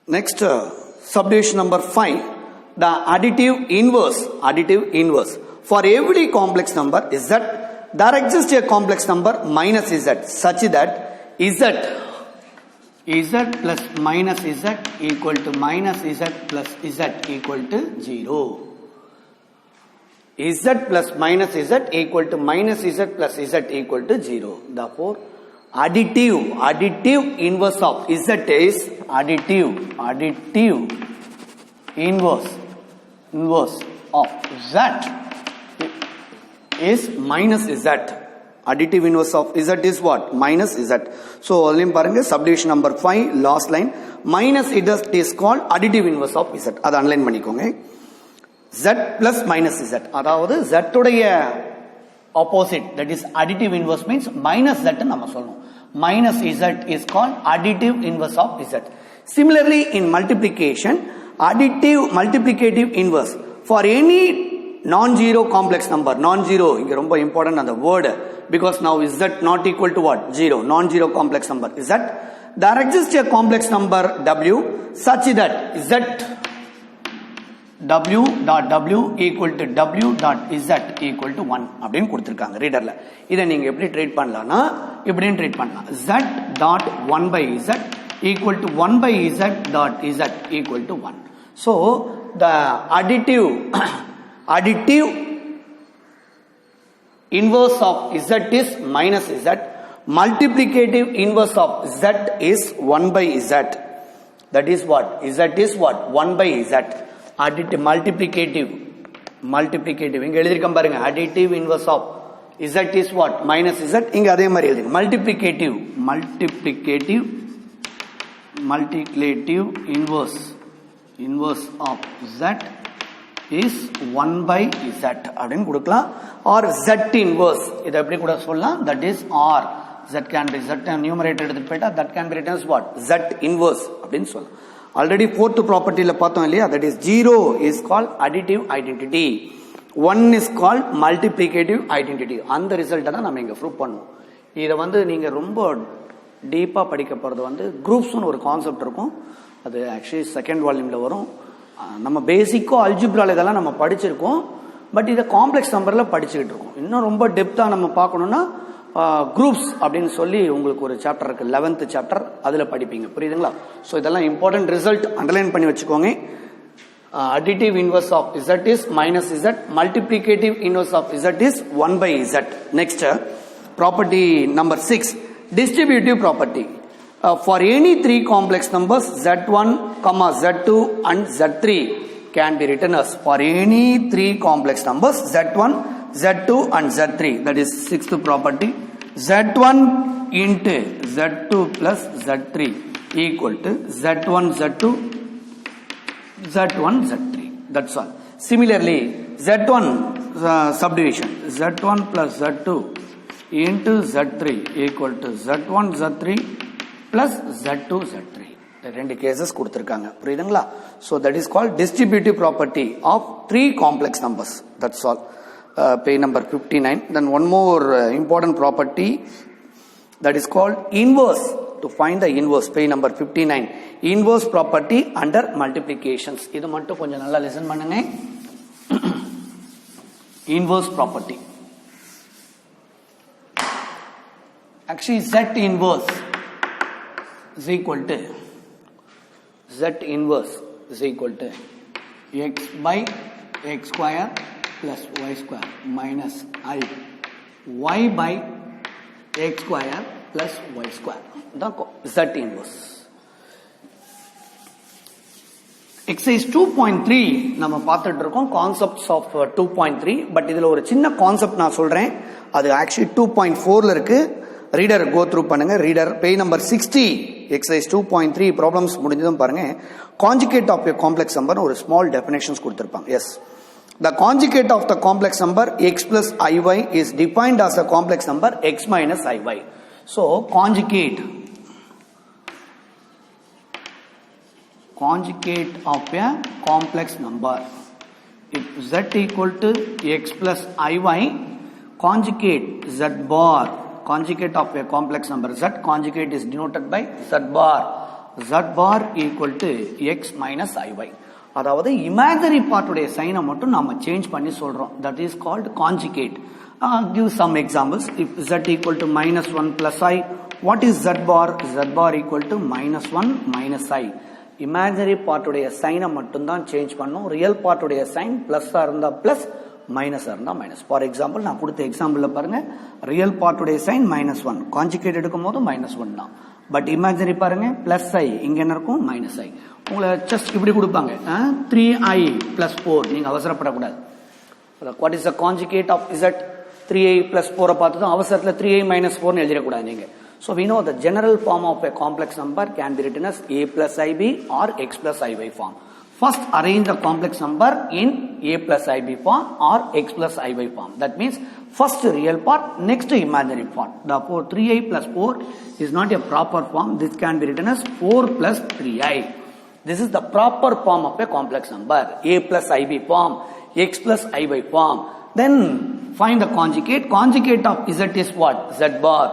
Next, subdivision number 5, the additive inverse. For every complex number z, there exists a complex number minus z such that z plus minus z equal to minus z plus z equal to 0. Z plus minus z equal to minus z plus z equal to 0. Therefore, additive inverse of z is additive inverse of z is minus z. Additive inverse of z is what? Minus z. So, subdivision number 5, last line, minus z is called additive inverse of z. That's underline பண்ணிக்கோங்க. Z plus minus z. அதாவது z உடைய opposite, that is additive inverse means minus z நம்ம சொல்லணும். Minus z is called additive inverse of z. Similarly, in multiplication, multiplicative inverse for any non-zero complex number. Non-zero, இங்க ரொம்ப important அந்த word, because now z not equal to what? 0. Non-zero complex number z. There exists a complex number w such that z w dot w equal to w dot z equal to 1 அப்படின்னு கொடுத்திருக்காங்க ரீடர்ல. இதை நீங்க எப்படி treat பண்ணலாம்னா இப்படின்னு treat பண்ணலாம். z dot 1 by z equal to 1 by z dot z equal to 1. So the additive inverse of z is minus z. Multiplicative inverse of z is 1 by z. That is what? Z is what? 1 by z. Additive multiplicative இங்க எழுதிருக்கேன் பாருங்க. additive inverse of z is what? minus z. இங்க அதே மாதிரி எழுதுங்க. multiplicative inverse of z is 1 by z அப்படினு கொடுக்கலாம். or z inverse இத எப்படி கூட சொல்லலாம், that is or z can be z numerator எடுத்துட்டு போய்ட்டா that can be written as what? z inverse அப்படினு சொல்லலாம். Already fourth property ல பார்த்தோம் இல்லையா, that is 0 is called additive identity, 1 is called multiplicative identity. அந்த ரிசல்ட்டை தான் நம்ம இங்க ப்ரூவ் பண்ணுவோம். இதை வந்து நீங்க ரொம்ப டீப்பா படிக்க போறது வந்து குரூப்ஸ்னு ஒரு கான்செப்ட் இருக்கும். அது ஆக்சுவலி செகண்ட் வால்யூம்ல வரும். நம்ம பேசிக்கோ அல்ஜிப்ரால இதெல்லாம் நம்ம படிச்சிருக்கோம். பட் இதை காம்ப்ளெக்ஸ் நம்பர்ல படிச்சுக்கிட்டு இருக்கோம். இன்னும் ரொம்ப டெப்தா நம்ம பார்க்கணும்னா குரூப்ஸ் அப்படின்னு சொல்லி உங்களுக்கு ஒரு சாப்டர் இருக்கு, 11th சாப்டர், அதுல படிப்பீங்க. புரியுதுங்களா? ஸோ இதெல்லாம் இம்பார்ட்டன்ட் ரிசல்ட் அண்டர்லைன் பண்ணி வச்சுக்கோங்க. additive inverse of z is minus z. Multiplicative inverse of z is 1 by z. Next, property number 6, distributive property. For any three complex numbers z1, z2 and z3 can be written as, for any three complex numbers z1, z2 and z3, that is sixth property, z1 into z2 plus z3 equal to z1 z2 z1 z3. That's all. Similarly, z1 subdivision, z1 plus z2 into z3 equal to z1 z3 plus z2 z3. ரெண்டு cases கொடுத்திருக்காங்க. புரியுதுங்களா? So that is called distributive property of three complex numbers. That's all. Page number 59. Then one more important property, that is called inverse. To find the inverse, page number 59. Inverse property under multiplications. இது மட்டும் கொஞ்சம் நல்லா listen பண்ணுங்க. Inverse property. Actually, z inverse is equal to x by x square plus y square minus I y by x square plus y square. Z inverse. Exercise 2.3 நம்ம பார்த்துட்டு இருக்கோம், concepts of 2.3. But இதுல ஒரு சின்ன concept நான் சொல்றேன், அது actually 2.4ல இருக்கு. ரீடர் கோ த்ரூ பண்ணுங்க. Reader page number 60, exercise 2.3 problems முடிஞ்சதும் பாருங்க. Conjugate of a complex number ஒரு ஸ்மால் டெஃபினேஷன்ஸ் கொடுத்திருப்பாங்க. Yes, the conjugate of the complex number x plus iy is defined as a complex number x minus iy. So conjugate of a complex number, if z equal to x plus iy, conjugate z bar, conjugate of a complex number z, conjugate is denoted by z bar z bar equal to x minus iy. அதாவது imaginary part உடைய சைனை மட்டும் நாம change பண்ணி சொல்றோம். That is called conjugate. Give some examples. If z equal to minus 1 plus I, what is z bar? Z bar equal to minus 1 minus I. Imaginary part உடைய சைனை மட்டும் தான் சேஞ்ச் பண்ணோம். ரியல் பார்ட் உடைய sign plus இருந்தா plus, minus இருந்தா minus. For example நான் கொடுத்த எக்ஸாம்பிள்ல பாருங்க, ரியல் பார்ட் உடைய சைன் மைனஸ் 1, கான்ஜுகேட் எடுக்கும் போது மைனஸ் 1 தான். பட் இமேஜினரி பாருங்க பிளஸ் ஐ, இங்க என்ன இருக்கும் மைனஸ் ஐ. உங்களை ஜஸ்ட் இப்படி கொடுப்பாங்க 3i plus 4, நீங்க அவசரப்படக்கூடாது. What is the conjugate of z? 3i plus 4 பார்த்து அவசரத்தில் 3i minus 4 எழுதிடக்கூடாது நீங்க. So we know the general form of a complex number can be written as a plus ib or x plus iy form. First arrange the complex number in a plus ib form or x plus iy form. That means first real part, next imaginary part. Therefore 3i plus 4 is not a proper form. This can be written as 4 plus 3i. This is the proper form of a complex number. A plus ib form, x plus iy form. Then find the conjugate. Conjugate of z is what? Z bar.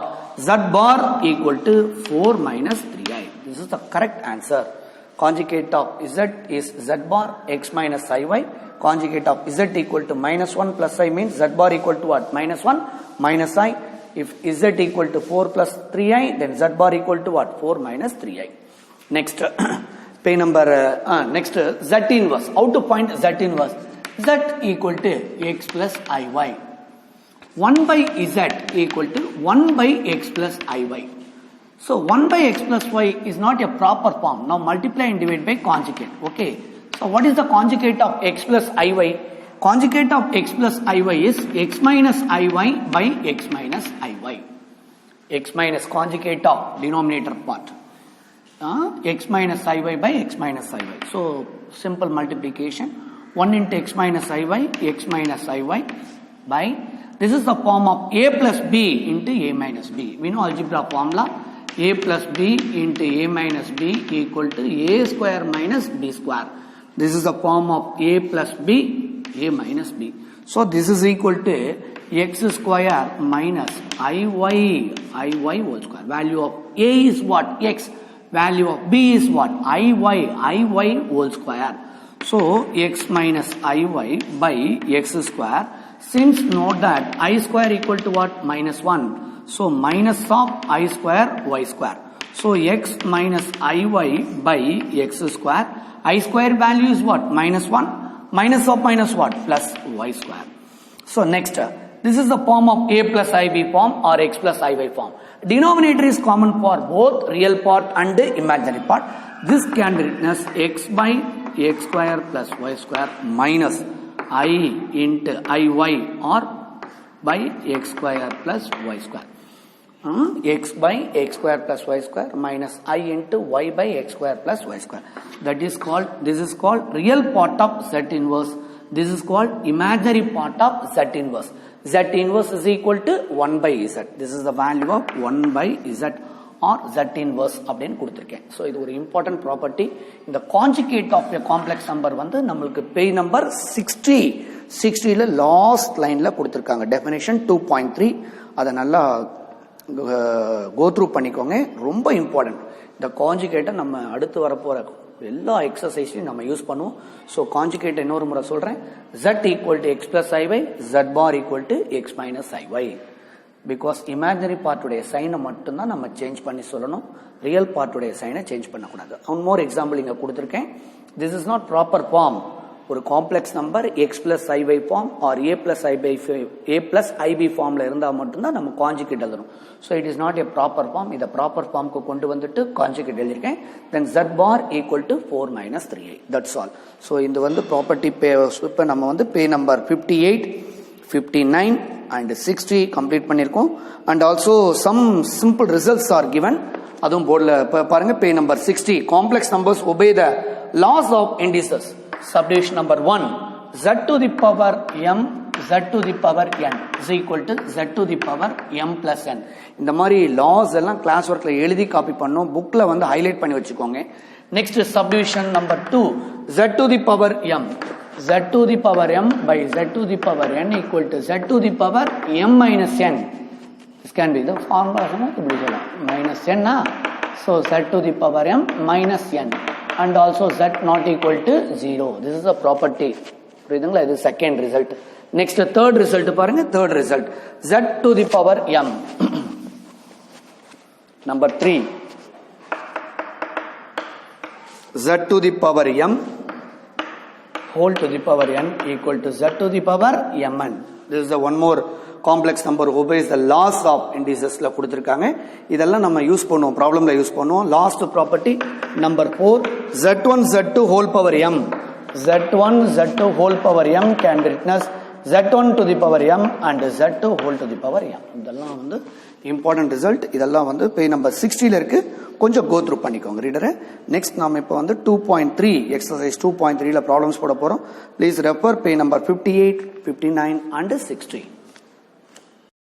Z bar equal to 4 minus 3i. This is the correct answer. Conjugate of z is z bar x minus iy. Conjugate of z equal to minus 1 plus I means z bar equal to what? Minus 1 minus I. If z equal to 4 plus 3i, then z bar equal to what? 4 minus 3i. Next, pay number, next z inverse. How to find z inverse? Z equal to x plus iy. 1 by z equal to 1 by x plus iy. So 1 by x plus y is not a proper form. Now multiply and divide by conjugate. Okay. So what is the conjugate of x plus iy? Conjugate of x plus iy is x minus iy by x minus iy. X minus conjugate of denominator part. X minus iy by x minus iy. So simple multiplication. 1 into x minus iy, x minus iy by, this is the form of a plus b into a minus b. We know algebra formula. A plus b into a minus b equal to a square minus b square. This is the form of a plus b, a minus b. So this is equal to x square minus iy whole square. Value of a is what? X. Value of b is what? iy whole square. So x minus iy by x square. Since note that I square equal to what? Minus 1. So minus of I square y square. So x minus iy by x square. I square value is what? Minus 1. Minus of minus what? Plus y square. So next, this is the form of a plus ib form or x plus iy form. Denominator is common for both real part and imaginary part. This can be written as x by x square plus y square minus I into iy or by x square plus y square. X by x square plus y square minus I into y by x square plus y square. That is called, this is called real part of z inverse. This is called imaginary part of z inverse. Z inverse is equal to 1 by z. This is the value of 1 by z or z inverse அப்படின்னு கொடுத்திருக்கேன். So இது ஒரு important property. இந்த conjugate of a complex number வந்து நம்மளுக்கு page number 60ல last lineல கொடுத்திருக்காங்க. Definition 2.3. அதை நல்லா go through பண்ணிக்கோங்க. ரொம்ப important. இந்த conjugate நம்ம அடுத்து வரப்போற எல்லா எக்ஸசைஸ்லையும் நம்ம யூஸ் பண்ணுவோம். ஸோ கான்ஜுகேட் இன்னொரு முறை சொல்றேன். z equal to x plus iy, z bar equal to x minus iy. Because imaginary பார்ட்டுடைய சைனை மட்டும்தான் நம்ம சேஞ்ச் பண்ணி சொல்லணும். ரியல் பார்ட்டுடைய சைனை சேஞ்ச் பண்ணக்கூடாது. ஒன் மோர் எக்ஸாம்பிள் இங்கே கொடுத்துருக்கேன். This is not proper form. ஒரு காம்ப்ளெக்ஸ் நம்பர் எக்ஸ் பிளஸ் ஐவை form or a plus ib ஃபார்ம்ல இருந்தால் மட்டும்தான் நம்ம கான்ஜுகேட் எழுதணும். So it is not a proper form. இதை ப்ராப்பர் ஃபார்முக்கு கொண்டு வந்துட்டு கான்ஜுகேட் எழுதியிருக்கேன். Then z bar equal to 4 minus 3i. That's all. So இது வந்து ப்ராப்பர்ட்டி இப்போ நம்ம வந்து பே நம்பர் 58, 59 and 60 கம்ப்ளீட் பண்ணியிருக்கோம். And also some simple results R given. அதுவும் போர்டில் பாருங்க. Page number 60, complex numbers obey the laws of indices. Subdivision number 1, z to the power m, z to the power n is equal to z to the power m plus n. இந்த மாதிரி loss எல்லாம் class ஒர்க்ல எழுதி copy பண்ணோம். புக்ல வந்து highlight பண்ணி வச்சுக்கோங்க. Next subdivision number 2, z to the power m, z to the power m by z to the power n equal to z to the power m minus n. This can be the formula. இப்படி சொல்லலாம். minus n So z to the power m minus n and also z not equal to 0. This is a property. புரியுதுங்களா? இது second result. Next third result பாருங்க. Third result z to the power m. Number 3 z to the power m whole to the power n equal to z to the power mn. This is the one more complex number obeys the laws of indices ல கொடுத்திருக்காங்க. இதெல்லாம் நம்ம use பண்ணுவோம், ப்ராப்ளம்ல use பண்ணுவோம். Last property number 4 z1 z2 whole power m. z1 z2 whole power m can be written as z1 to the power m and z2 whole to the power m. இதெல்லாம் வந்து important result. இதெல்லாம் வந்து page number 60ல இருக்கு. கொஞ்சம் go through பண்ணிக்கோங்க ரீடரை. Next நாம இப்போ வந்து 2.3 எக்ஸசைஸ் 2.3ல ப்ராப்ளம்ஸ் போட போறோம். Please refer page number 58, 59 and 60.